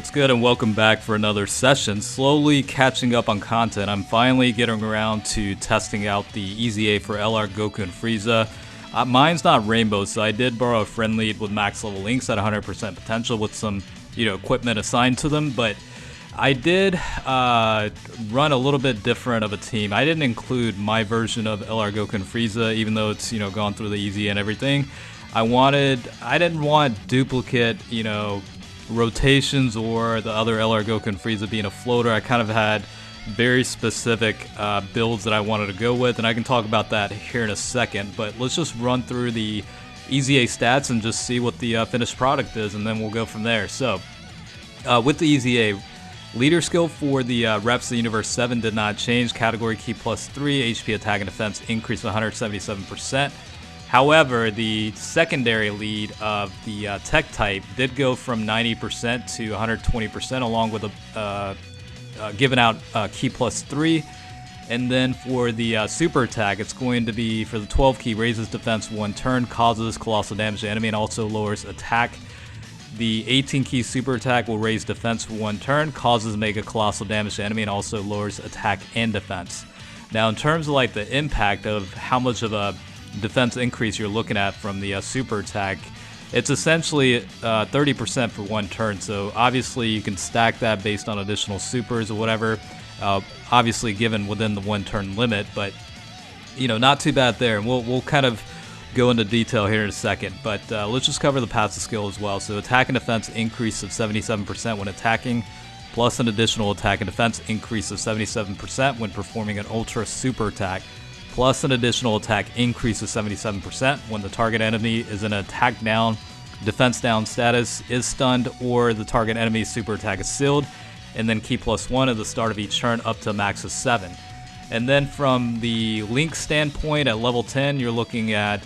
What's good and welcome back for another session. Slowly catching up on content. I'm finally getting around to testing out the EZA for LR Goku and Frieza. Mine's not rainbow, so I did borrow a friend lead with max level links at 100% potential with some, equipment assigned to them, but I did run a little bit different of a team. I didn't include my version of LR Goku and Frieza, even though it's, gone through the EZA and everything. I didn't want duplicate, rotations or the other LR Goku and Frieza being a floater. I kind of had very specific builds that I wanted to go with, and I can talk about that here in a second, but let's just run through the EZA stats and just see what the finished product is, and then we'll go from there. So with the EZA, leader skill for the Reps of the Universe 7 did not change. Category key +3, HP attack and defense increased 177%. However, the secondary lead of the tech type did go from 90% to 120%, along with a given out key +3. And then for the super attack, it's going to be for the 12 key, raises defense 1 turn, causes colossal damage to enemy, and also lowers attack. The 18 key super attack will raise defense 1 turn, causes mega-colossal damage to enemy, and also lowers attack and defense. Now, in terms of like the impact of how much of a defense increase you're looking at from the super attack, it's essentially 30% for 1 turn. So obviously you can stack that based on additional supers or whatever, obviously given within the 1 turn limit, but not too bad there. And we'll kind of go into detail here in a second, but let's just cover the passive skill as well. So attack and defense increase of 77% when attacking, plus an additional attack and defense increase of 77% when performing an ultra super attack, plus an additional attack increase of 77% when the target enemy is in an attack down, defense down status, is stunned, or the target enemy's super attack is sealed, and then key +1 at the start of each turn up to a max of 7. And then from the link standpoint at level 10, you're looking at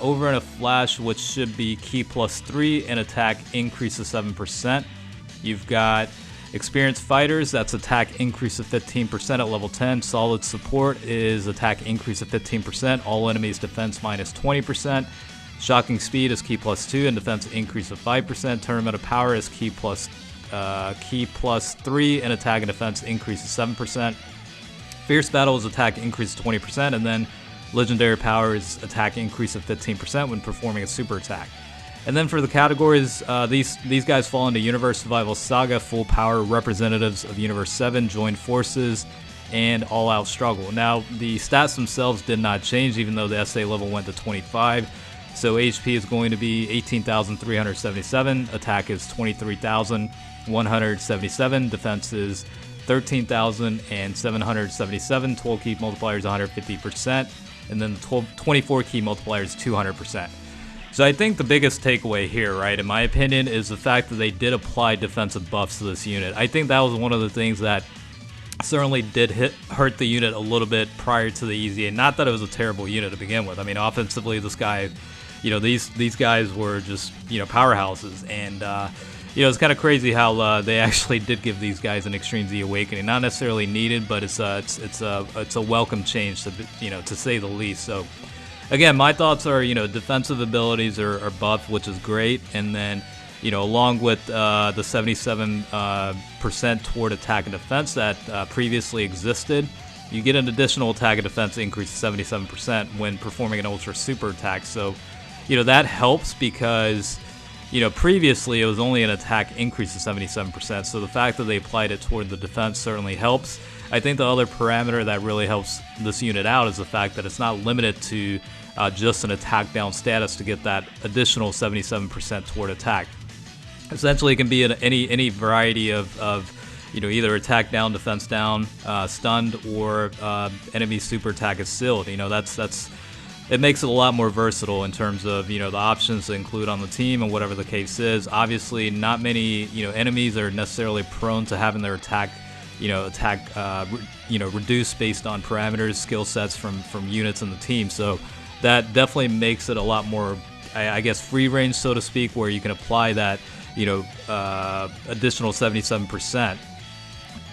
over in a flash, which should be key +3 and attack increase of 7%. You've got experienced fighters, that's attack increase of 15% at level 10. Solid support is attack increase of 15%. All enemies defense minus 20%. Shocking speed is key +2 and defense increase of 5%. Tournament of power is key +3 and attack and defense increase of 7%. Fierce battle is attack increase of 20%, and then legendary power is attack increase of 15% when performing a super attack. And then for the categories, these guys fall into Universe Survival Saga, Full Power, Representatives of Universe 7, Joined Forces, and All Out Struggle. Now, the stats themselves did not change, even though the SA level went to 25. So HP is going to be 18,377, attack is 23,177, defense is 13,777, 12 key multiplier is 150%, and then the 24 key multiplier is 200%. So I think the biggest takeaway here, right, in my opinion, is the fact that they did apply defensive buffs to this unit. I think that was one of the things that certainly did hurt the unit a little bit prior to the EZA. Not that it was a terrible unit to begin with. I mean, offensively, this guy, these guys were just, powerhouses. And, it's kind of crazy how they actually did give these guys an Extreme Z Awakening. Not necessarily needed, but it's a welcome change, to say the least. So, again, my thoughts are, defensive abilities are buffed, which is great, and then, along with the 77% toward attack and defense that previously existed, you get an additional attack and defense increase of 77% when performing an ultra super attack. So, that helps because, previously it was only an attack increase of 77%. So the fact that they applied it toward the defense certainly helps. I think the other parameter that really helps this unit out is the fact that it's not limited to just an attack down status to get that additional 77% toward attack. Essentially, it can be any variety of either attack down, defense down, stunned, or enemy super attack is sealed. It makes it a lot more versatile in terms of the options to include on the team and whatever the case is. Obviously, not many enemies are necessarily prone to having their attack reduced based on parameters, skill sets from units in the team. So that definitely makes it a lot more, I guess, free range, so to speak, where you can apply that additional 77%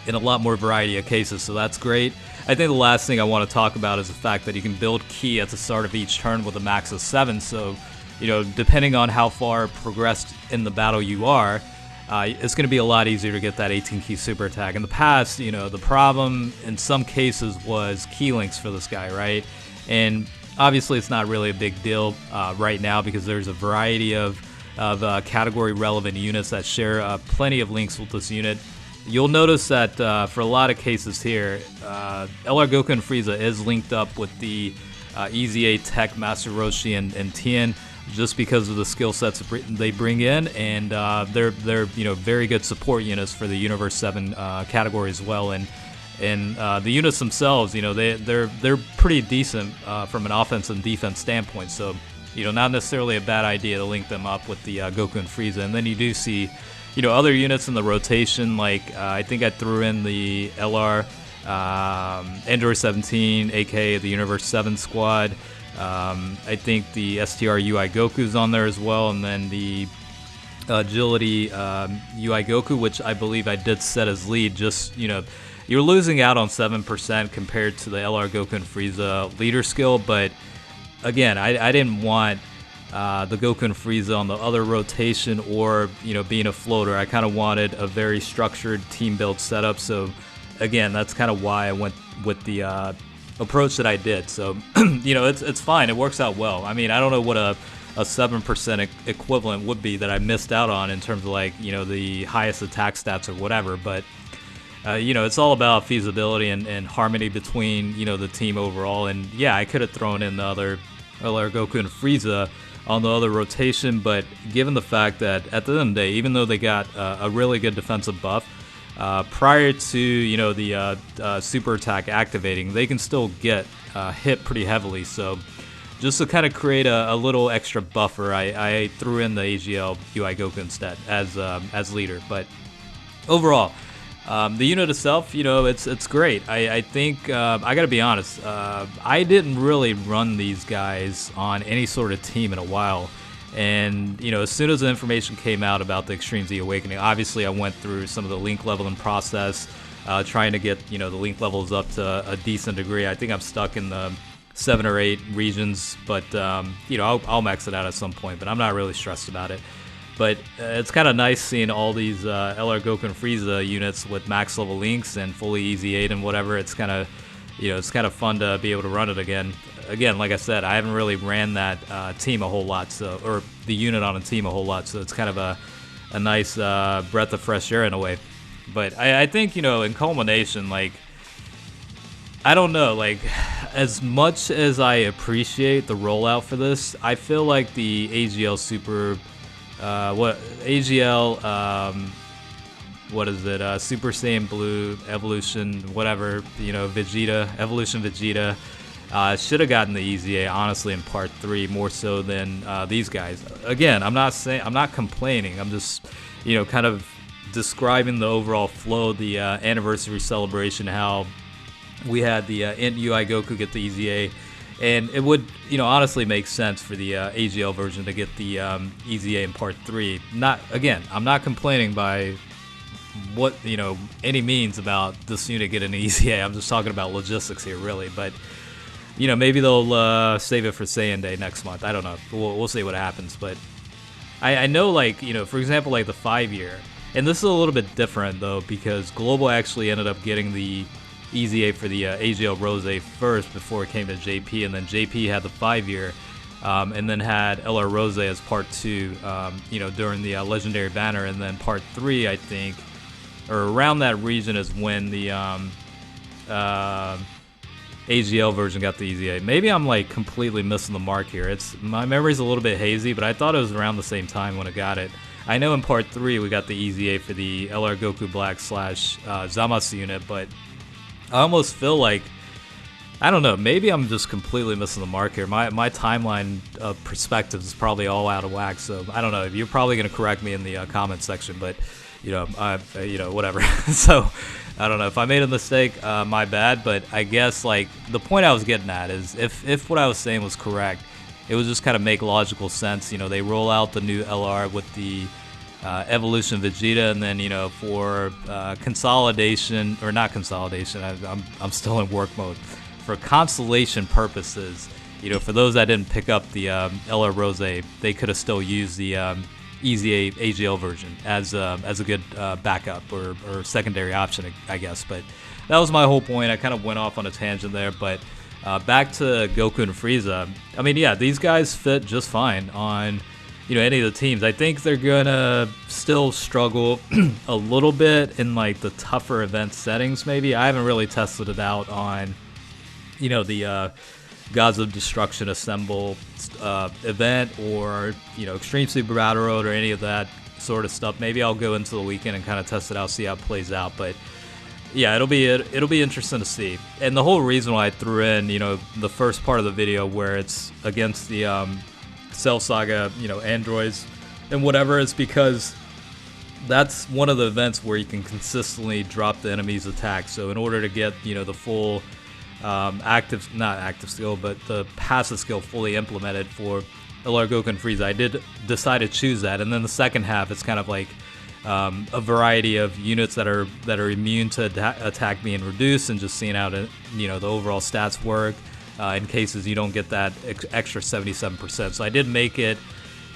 in a lot more variety of cases. So that's great. I think the last thing I want to talk about is the fact that you can build key at the start of each turn with a max of 7. So, depending on how far progressed in the battle you are, it's going to be a lot easier to get that 18 key super attack. In the past, you know, the problem in some cases was key links for this guy, right? And obviously it's not really a big deal right now because there's a variety of category relevant units that share plenty of links with this unit. You'll notice that for a lot of cases here, LR Goku and Frieza is linked up with the EZA Tech, Master Roshi, and Tien, just because of the skill sets they bring in, and they're you know, very good support units for the Universe 7 category as well. And the units themselves, you know, they're pretty decent from an offense and defense standpoint. So, you know, not necessarily a bad idea to link them up with the Goku and Frieza. And then you do see, you know, other units in the rotation. Like I think I threw in the LR Android 17, aka the Universe 7 squad. I think the STR UI Goku's on there as well, and then the Agility UI Goku, which I believe I did set as lead. Just, you know, you're losing out on 7% compared to the LR Goku and Frieza leader skill, but again, I didn't want the Goku and Frieza on the other rotation or, you know, being a floater. I kind of wanted a very structured team build setup, so again, that's kind of why I went with the approach that I did. So, you know, it's fine. It works out well. I mean, I don't know what a 7% equivalent would be that I missed out on in terms of, like, you know, the highest attack stats or whatever, but you know, it's all about feasibility and harmony between, you know, the team overall. And yeah, I could have thrown in the other LR Goku and Frieza on the other rotation, but given the fact that at the end of the day, even though they got a really good defensive buff prior to, you know, the super attack activating, they can still get hit pretty heavily. So just to kind of create a little extra buffer, I threw in the AGL UI Goku instead as leader. But overall, the unit itself, you know, it's great. I think I gotta be honest, I didn't really run these guys on any sort of team in a while, and you know, as soon as the information came out about the Extreme Z Awakening, obviously I went through some of the link leveling process, trying to get, you know, the link levels up to a decent degree. I think I'm stuck in the 7 or 8 regions, but you know, I'll max it out at some point, but I'm not really stressed about it. But it's kind of nice seeing all these LR Goku and Frieza units with max level links and fully easy 8 and whatever. It's kind of, you know, it's kind of fun to be able to run it again. Again, like I said, I haven't really ran that team a whole lot, so, or the unit on a team a whole lot, so it's kind of a nice breath of fresh air in a way. But I think, you know, in culmination, like, I don't know, like, as much as I appreciate the rollout for this, I feel like the AGL Super... what is it, Super Saiyan Blue, Evolution, whatever, you know, Vegeta, Evolution Vegeta, should have gotten the EZA, honestly, in Part 3, more so than these guys. Again, I'm not complaining, I'm just, you know, kind of describing the overall flow, the anniversary celebration, how we had the Int UI Goku get the EZA, and it would, you know, honestly make sense for the AGL version to get the EZA in Part 3. Not, again, I'm not complaining by what, you know, any means about this unit getting an EZA. I'm just talking about logistics here, really. But, you know, maybe they'll save it for Saiyan Day next month. I don't know. We'll see what happens. But I know, like, you know, for example, like the 5-year. And this is a little bit different, though, because Global actually ended up getting the EZA for the AGL Rose first before it came to JP, and then JP had the 5-year, and then had LR Rose as Part 2, you know, during the Legendary Banner, and then Part 3, I think, or around that region is when the AGL version got the EZA. Maybe I'm like completely missing the mark here. My memory's a little bit hazy, but I thought it was around the same time when it got it. I know in Part 3 we got the EZA for the LR Goku Black / Zamasu unit, but I almost feel like, I don't know, maybe I'm just completely missing the mark here. My timeline of perspectives is probably all out of whack, so I don't know. You're probably going to correct me in the comment section, but, you know, whatever. So, I don't know. If I made a mistake, my bad, but I guess, like, the point I was getting at is if what I was saying was correct, it would just kind of make logical sense. You know, they roll out the new LR with the Evolution Vegeta, and then, you know, for consolidation, or not consolidation, I'm still in work mode, for consolation purposes, you know, for those that didn't pick up the LR Rose, they could have still used the EZA AGL version as a good backup or secondary option, I guess. But that was my whole point. I kind of went off on a tangent there, but back to Goku and Frieza. I mean, yeah, these guys fit just fine on any of the teams. I think they're gonna still struggle a little bit in like the tougher event settings. Maybe I haven't really tested it out on the Gods of Destruction Assemble event or Extreme Super Battle Road or any of that sort of stuff. Maybe I'll go into the weekend and kind of test it out, see how it plays out. But yeah, it'll be interesting to see. And the whole reason why I threw in the first part of the video where it's against the Cell Saga androids and whatever is because that's one of the events where you can consistently drop the enemy's attack. So in order to get the full not active skill, but the passive skill fully implemented for LR Goku and Frieza, I did decide to choose that. And then the second half, it's kind of like a variety of units that are immune to attack being reduced, and just seeing how the overall stats work in cases you don't get that extra 77%. So I did make it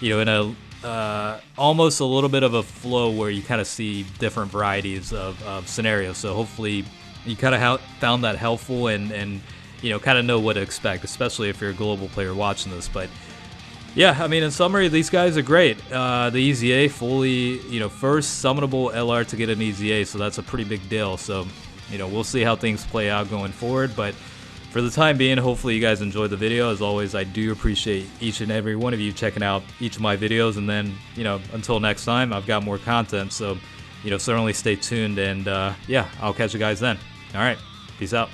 in a almost a little bit of a flow where you kind of see different varieties of scenarios. So hopefully you kind of found that helpful and kind of know what to expect, especially if you're a global player watching this. But yeah, I mean, in summary, these guys are great. The EZA fully, first summonable LR to get an EZA, so that's a pretty big deal. So, we'll see how things play out going forward. But for the time being, hopefully you guys enjoyed the video. As always, I do appreciate each and every one of you checking out each of my videos. And then, until next time, I've got more content. So, certainly stay tuned. And yeah, I'll catch you guys then. All right, peace out.